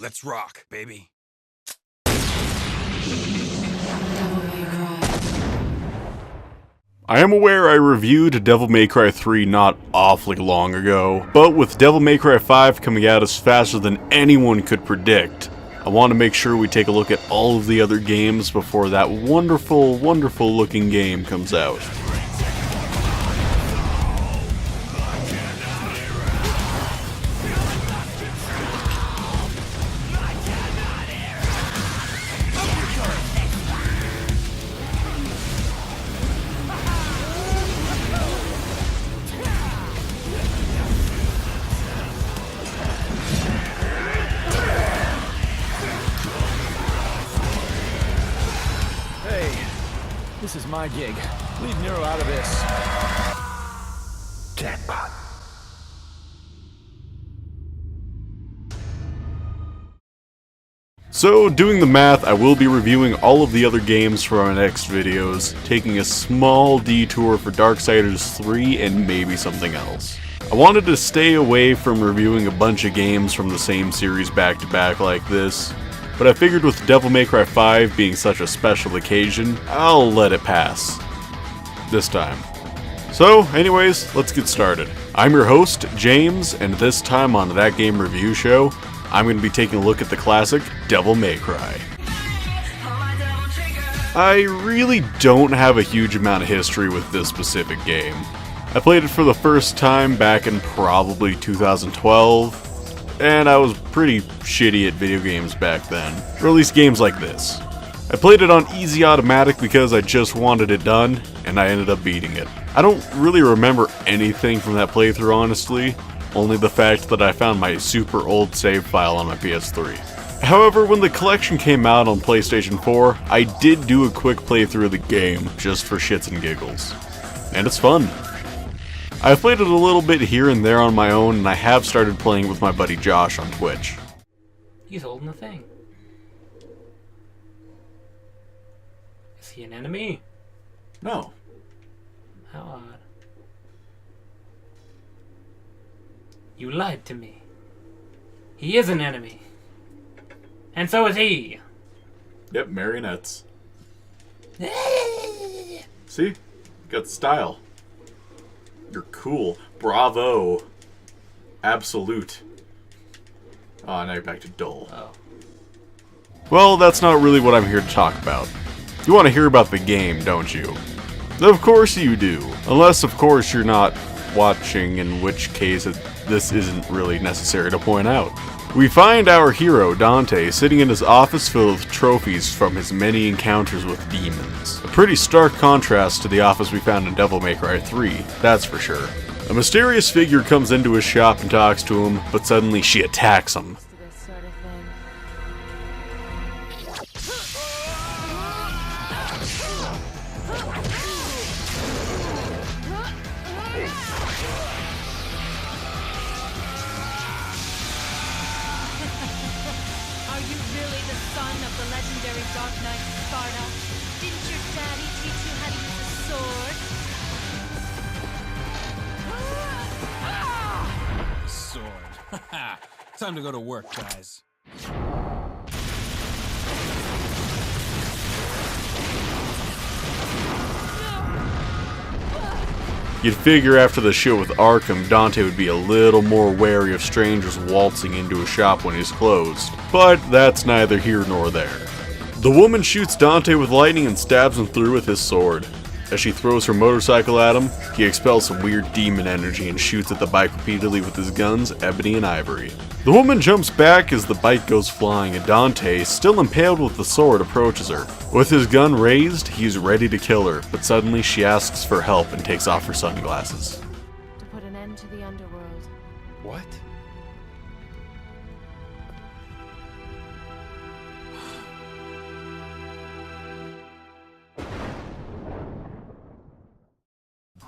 Let's rock, baby. I am aware I reviewed Devil May Cry 3 not awfully long ago, but with Devil May Cry 5 coming out as faster than anyone could predict, I want to make sure we take a look at all of the other games before that wonderful, wonderful looking game comes out. This is my gig. Leave Nero out of this. Jackpot. So, doing the math, I will be reviewing all of the other games for our next videos, taking a small detour for Darksiders 3 and maybe something else. I wanted to stay away from reviewing a bunch of games from the same series back to back like this, but I figured with Devil May Cry 5 being such a special occasion, I'll let it pass. This time. So, anyways, let's get started. I'm your host, James, and this time on That Game Review Show, I'm going to be taking a look at the classic Devil May Cry. I really don't have a huge amount of history with this specific game. I played it for the first time back in probably 2012, and I was pretty shitty at video games back then, or at least games like this. I played it on easy automatic because I just wanted it done, and I ended up beating it. I don't really remember anything from that playthrough, honestly, only the fact that I found my super old save file on my PS3. However, when the collection came out on PlayStation 4, I did do a quick playthrough of the game, just for shits and giggles. And it's fun. I've played it a little bit here and there on my own, and I have started playing with my buddy Josh on Twitch. He's holding the thing. Is he an enemy? No. How odd. You lied to me. He is an enemy. And so is he. Yep, marionettes. See? Got style. You're cool. Bravo. Absolute. Oh, now you're back to dull. Oh. Well, that's not really what I'm here to talk about. You want to hear about the game, don't you? Of course you do. Unless, of course, you're not watching, in which case this isn't really necessary to point out. We find our hero, Dante, sitting in his office filled with trophies from his many encounters with demons. A pretty stark contrast to the office we found in Devil May Cry 3, that's for sure. A mysterious figure comes into his shop and talks to him, but suddenly she attacks him. Are you really the son of the legendary Dark Knight Sparta? Didn't your daddy teach you how to use a sword? Sword. Time to go to work, guys. You'd figure after the shit with Arkham, Dante would be a little more wary of strangers waltzing into a shop when he's closed, but that's neither here nor there. The woman shoots Dante with lightning and stabs him through with his sword. As she throws her motorcycle at him, he expels some weird demon energy and shoots at the bike repeatedly with his guns, Ebony and Ivory. The woman jumps back as the bike goes flying, and Dante, still impaled with the sword, approaches her. With his gun raised, he's ready to kill her, but suddenly she asks for help and takes off her sunglasses. To put an end to the underworld. What?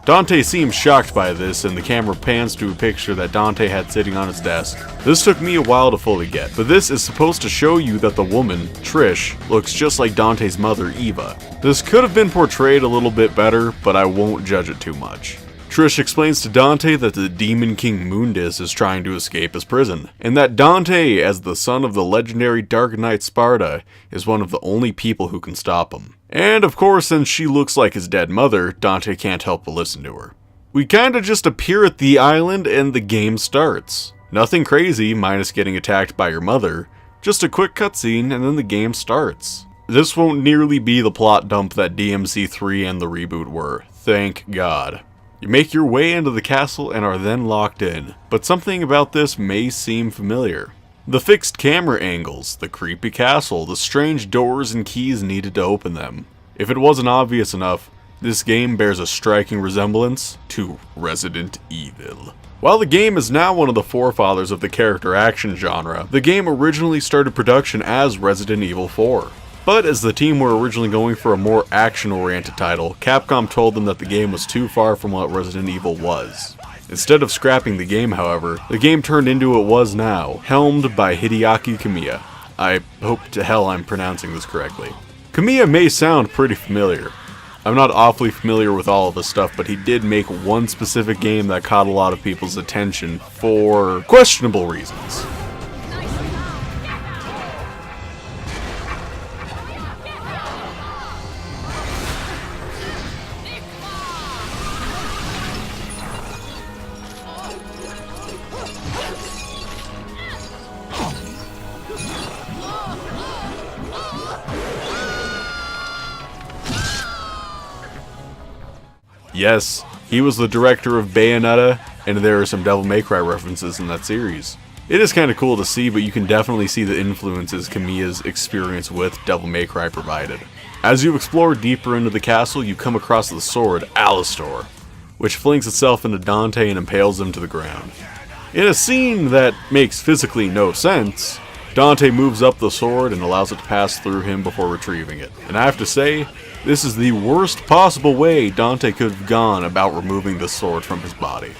Dante seems shocked by this, and the camera pans to a picture that Dante had sitting on his desk. This took me a while to fully get, but this is supposed to show you that the woman, Trish, looks just like Dante's mother, Eva. This could have been portrayed a little bit better, but I won't judge it too much. Trish explains to Dante that the Demon King Mundus is trying to escape his prison, and that Dante, as the son of the legendary Dark Knight Sparta, is one of the only people who can stop him. And of course, since she looks like his dead mother, Dante can't help but listen to her. We kinda just appear at the island and the game starts. Nothing crazy, minus getting attacked by your mother, just a quick cutscene and then the game starts. This won't nearly be the plot dump that DMC3 and the reboot were, thank God. You make your way into the castle and are then locked in, but something about this may seem familiar. The fixed camera angles, the creepy castle, the strange doors and keys needed to open them. If it wasn't obvious enough, this game bears a striking resemblance to Resident Evil. While the game is now one of the forefathers of the character action genre, the game originally started production as Resident Evil 4. But as the team were originally going for a more action-oriented title, Capcom told them that the game was too far from what Resident Evil was. Instead of scrapping the game, however, the game turned into what it was now, helmed by Hideaki Kamiya. I hope to hell I'm pronouncing this correctly. Kamiya may sound pretty familiar. I'm not awfully familiar with all of his stuff, but he did make one specific game that caught a lot of people's attention for questionable reasons. Yes, he was the director of Bayonetta, and there are some Devil May Cry references in that series. It is kinda cool to see, but you can definitely see the influences Kamiya's experience with Devil May Cry provided. As you explore deeper into the castle, you come across the sword, Alistor, which flings itself into Dante and impales him to the ground. In a scene that makes physically no sense, Dante moves up the sword and allows it to pass through him before retrieving it. And I have to say, this is the worst possible way Dante could have gone about removing the sword from his body.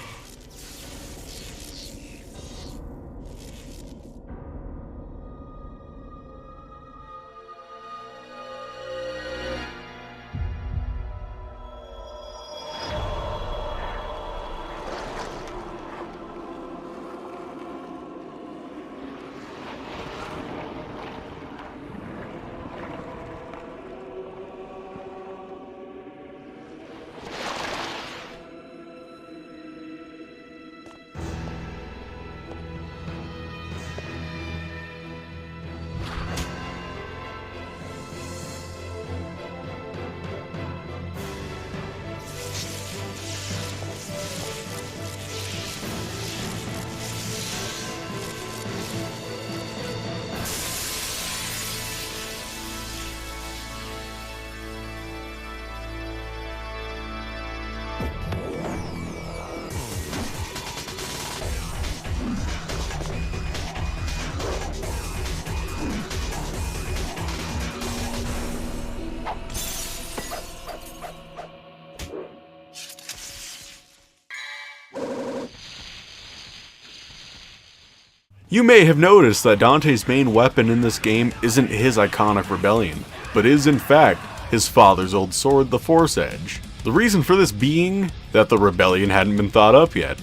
You may have noticed that Dante's main weapon in this game isn't his iconic rebellion, but is in fact his father's old sword, the Force Edge. The reason for this being that the rebellion hadn't been thought up yet.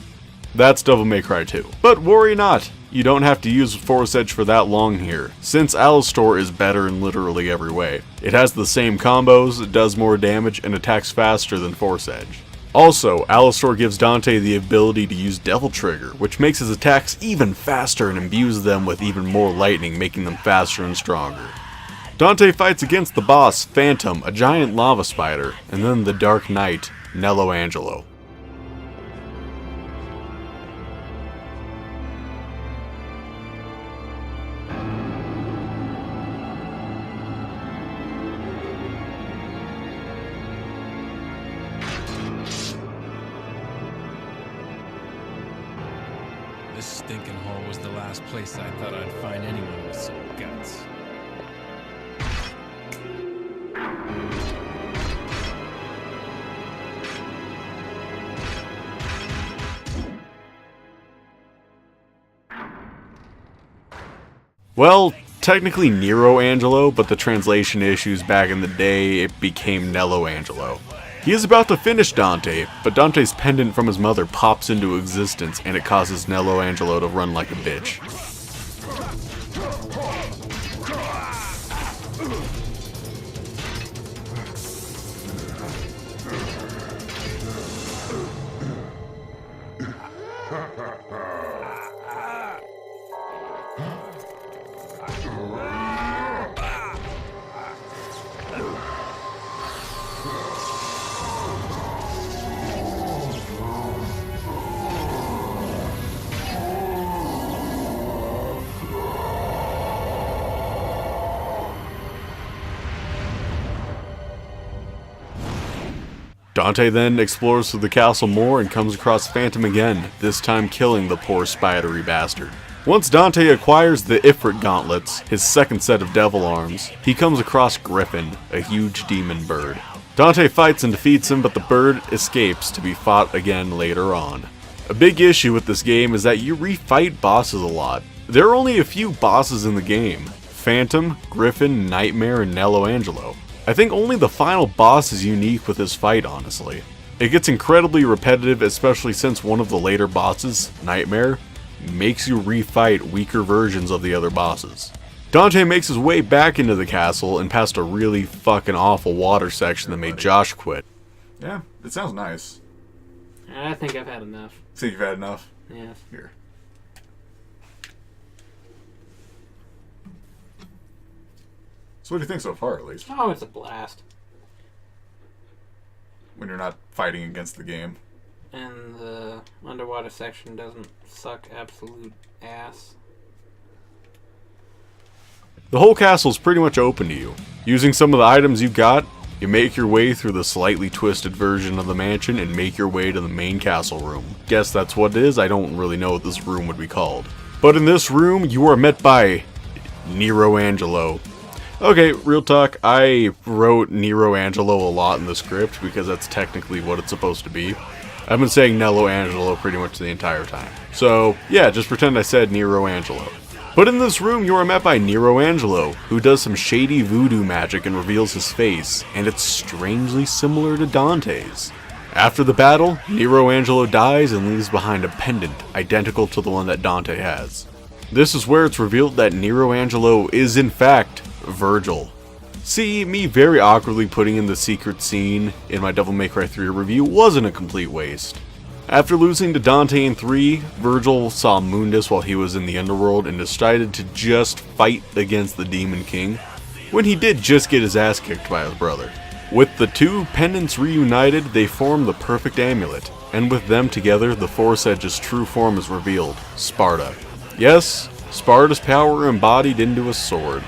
That's Devil May Cry 2. But worry not, you don't have to use Force Edge for that long here, since Alistor is better in literally every way. It has the same combos, it does more damage, and attacks faster than Force Edge. Also, Alistor gives Dante the ability to use Devil Trigger, which makes his attacks even faster and imbues them with even more lightning, making them faster and stronger. Dante fights against the boss, Phantom, a giant lava spider, and then the Dark Knight, Nello Angelo. This stinking hole was the last place I thought I'd find anyone with some guts. Well, technically Nero Angelo, but the translation issues back in the day, it became Nello Angelo. He is about to finish Dante, but Dante's pendant from his mother pops into existence and it causes Nello Angelo to run like a bitch. Dante then explores through the castle more and comes across Phantom again, this time killing the poor spidery bastard. Once Dante acquires the Ifrit gauntlets, his second set of devil arms, he comes across Griffin, a huge demon bird. Dante fights and defeats him, but the bird escapes to be fought again later on. A big issue with this game is that you refight bosses a lot. There are only a few bosses in the game: Phantom, Griffin, Nightmare, and Nello Angelo. I think only the final boss is unique with his fight, honestly. It gets incredibly repetitive, especially since one of the later bosses, Nightmare, makes you refight weaker versions of the other bosses. Dante makes his way back into the castle and past a really fucking awful water section that made Josh quit. Yeah, it sounds nice. I think I've had enough. Think you've had enough? Yes. Here. So what do you think so far, at least? Oh, it's a blast. When you're not fighting against the game. And the underwater section doesn't suck absolute ass. The whole castle is pretty much open to you. Using some of the items you got, you make your way through the slightly twisted version of the mansion and make your way to the main castle room. Guess that's what it is. I don't really know what this room would be called. But in this room, you are met by Nero Angelo. Okay, real talk, I wrote Nero Angelo a lot in the script because that's technically what it's supposed to be. I've been saying Nello Angelo pretty much the entire time. So, yeah, just pretend I said Nero Angelo. But in this room, you are met by Nero Angelo, who does some shady voodoo magic and reveals his face, and it's strangely similar to Dante's. After the battle, Nero Angelo dies and leaves behind a pendant identical to the one that Dante has. This is where it's revealed that Nero Angelo is in fact Virgil. See, me very awkwardly putting in the secret scene in my Devil May Cry 3 review wasn't a complete waste. After losing to Dante in 3, Virgil saw Mundus while he was in the underworld and decided to just fight against the Demon King, when he did just get his ass kicked by his brother. With the two pendants reunited, they form the perfect amulet, and with them together, the Force Edge's true form is revealed: Sparta. Yes, Sparta's power embodied into a sword.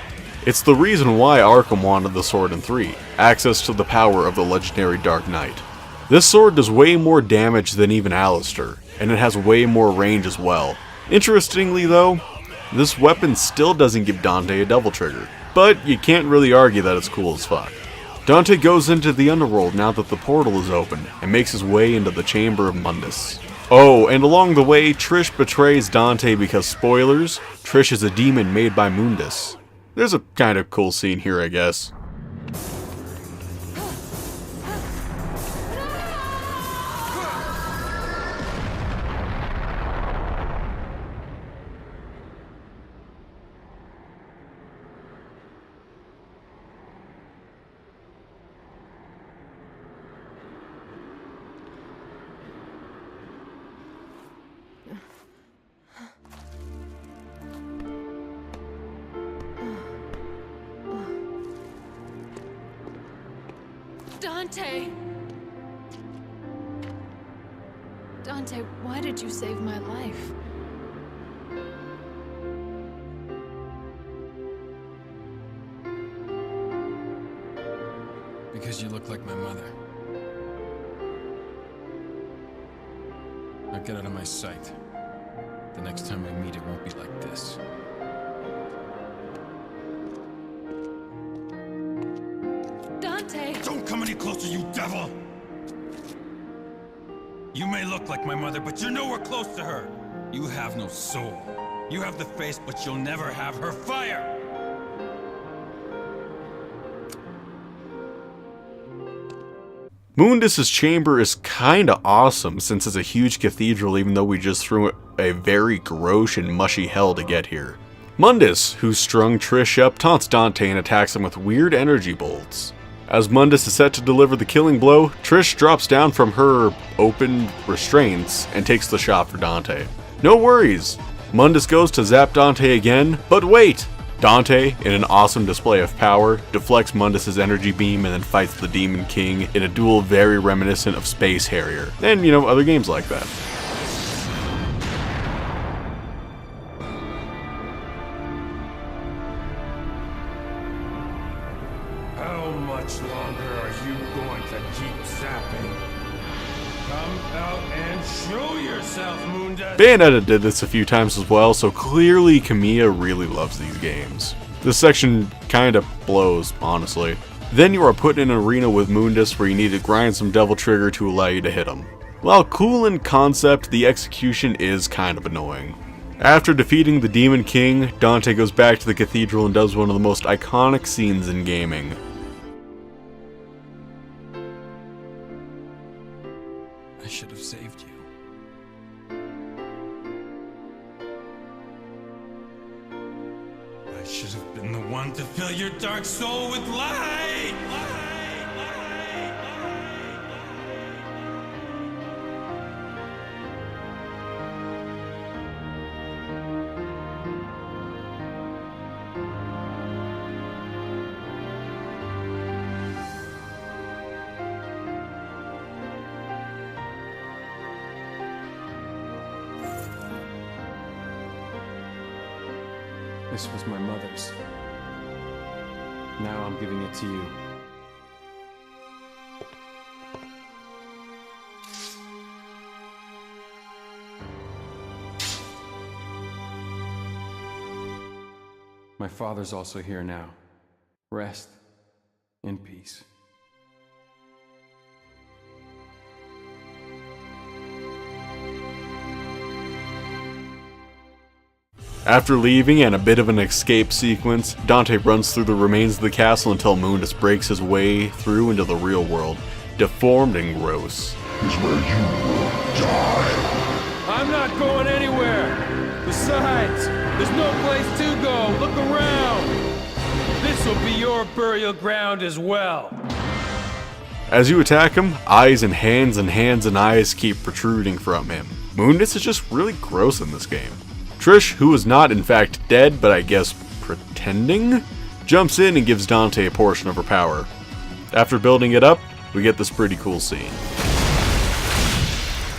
It's the reason why Arkham wanted the sword in 3, access to the power of the legendary Dark Knight. This sword does way more damage than even Alistair, and it has way more range as well. Interestingly though, this weapon still doesn't give Dante a double trigger, but you can't really argue that it's cool as fuck. Dante goes into the underworld now that the portal is open, and makes his way into the Chamber of Mundus. Oh, and along the way, Trish betrays Dante because, spoilers, Trish is a demon made by Mundus. There's a kind of cool scene here, I guess. Dante! Dante, why did you save my life? Because you look like my mother. Now get out of my sight. The next time we meet, it won't be like this. Dante! Don't come any closer, you devil! You may look like my mother, but you're nowhere close to her. You have no soul. You have the face, but you'll never have her fire! Mundus' chamber is kinda awesome since it's a huge cathedral even though we just threw a very gross and mushy hell to get here. Mundus, who's strung Trish up, taunts Dante and attacks him with weird energy bolts. As Mundus is set to deliver the killing blow, Trish drops down from her open restraints and takes the shot for Dante. No worries! Mundus goes to zap Dante again, but wait! Dante, in an awesome display of power, deflects Mundus' energy beam and then fights the Demon King in a duel very reminiscent of Space Harrier, and other games like that. How much longer are you going to keep zapping? Come out and show yourself, Mundus! Bayonetta did this a few times as well, so clearly Kamiya really loves these games. This section kinda blows, honestly. Then you are put in an arena with Mundus where you need to grind some Devil Trigger to allow you to hit him. While cool in concept, the execution is kind of annoying. After defeating the Demon King, Dante goes back to the cathedral and does one of the most iconic scenes in gaming. I should have saved you. I should have been the one to fill your dark soul with light! This was my mother's. Now I'm giving it to you. My father's also here now. Rest in peace. After leaving and a bit of an escape sequence, Dante runs through the remains of the castle until Mundus breaks his way through into the real world, deformed and gross. I'm not going anywhere! Besides, there's no place to go! Look around! This'll be your burial ground as well! As you attack him, eyes and hands and eyes keep protruding from him. Mundus is just really gross in this game. Trish, who is not in fact dead, but I guess pretending, jumps in and gives Dante a portion of her power. After building it up, we get this pretty cool scene.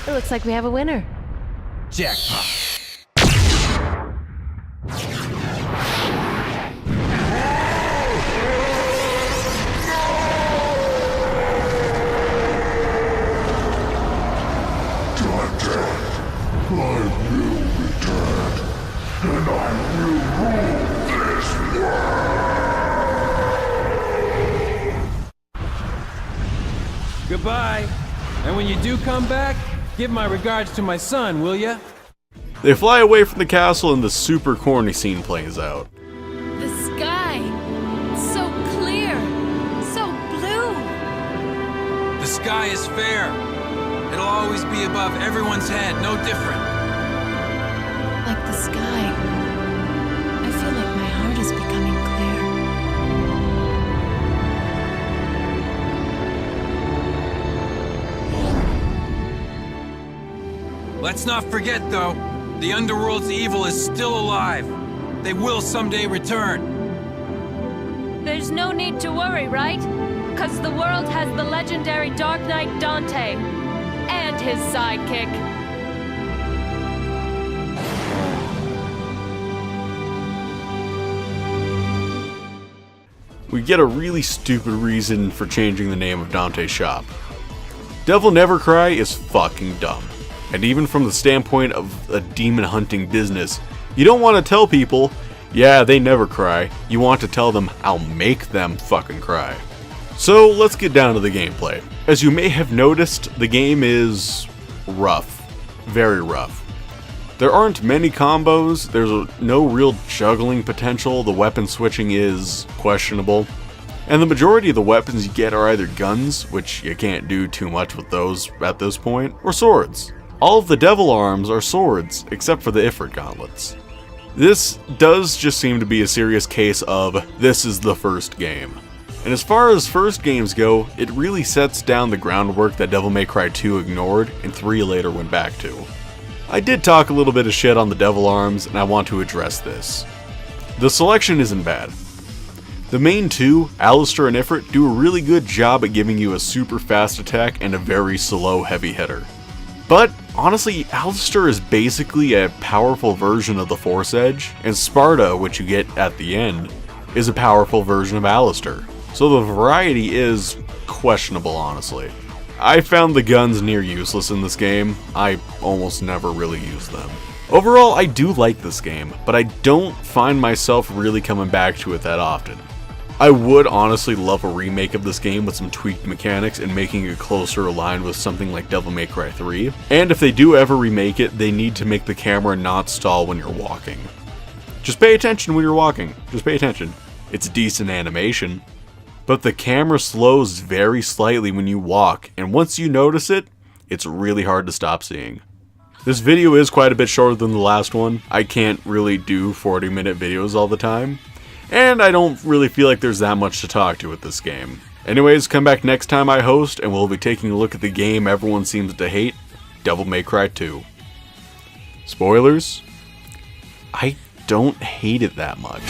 It looks like we have a winner. Jackpot! Goodbye. And when you do come back, give my regards to my son, will ya? They fly away from the castle and the super corny scene plays out. The sky, it's so clear, so blue. The sky is fair. It'll always be above everyone's head, no different. Like the sky. I feel like my heart is becoming clear. Let's not forget, though, the Underworld's evil is still alive. They will someday return. There's no need to worry, right? 'Cause the world has the legendary Dark Knight Dante. And his sidekick. We get a really stupid reason for changing the name of Dante's shop. Devil Never Cry is fucking dumb. And even from the standpoint of a demon hunting business, you don't want to tell people, yeah, they never cry. You want to tell them, I'll make them fucking cry. So let's get down to the gameplay. As you may have noticed, the game is rough. Very rough. There aren't many combos, there's no real juggling potential, the weapon switching is questionable, And the majority of the weapons you get are either guns, which you can't do too much with those at this point, or swords. All of the devil arms are swords, except for the Ifrit gauntlets. This does just seem to be a serious case of, this is the first game. And as far as first games go, it really sets down the groundwork that Devil May Cry 2 ignored, and 3 later went back to. I did talk a little bit of shit on the devil arms, and I want to address this. The selection isn't bad. The main two, Alistair and Ifrit, do a really good job at giving you a super fast attack and a very slow heavy hitter. But honestly, Alistair is basically a powerful version of the Force Edge, and Sparta, which you get at the end, is a powerful version of Alistair. So the variety is questionable, honestly. I found the guns near useless in this game. I almost never really use them. Overall, I do like this game, but I don't find myself really coming back to it that often. I would honestly love a remake of this game with some tweaked mechanics and making it closer aligned with something like Devil May Cry 3. And if they do ever remake it, they need to make the camera not stall when you're walking. Just pay attention when you're walking. Just pay attention. It's decent animation. But the camera slows very slightly when you walk, and once you notice it, it's really hard to stop seeing. This video is quite a bit shorter than the last one. I can't really do 40-minute videos all the time. And I don't really feel like there's that much to talk to with this game. Anyways, come back next time I host, and we'll be taking a look at the game everyone seems to hate, Devil May Cry 2. Spoilers? I don't hate it that much.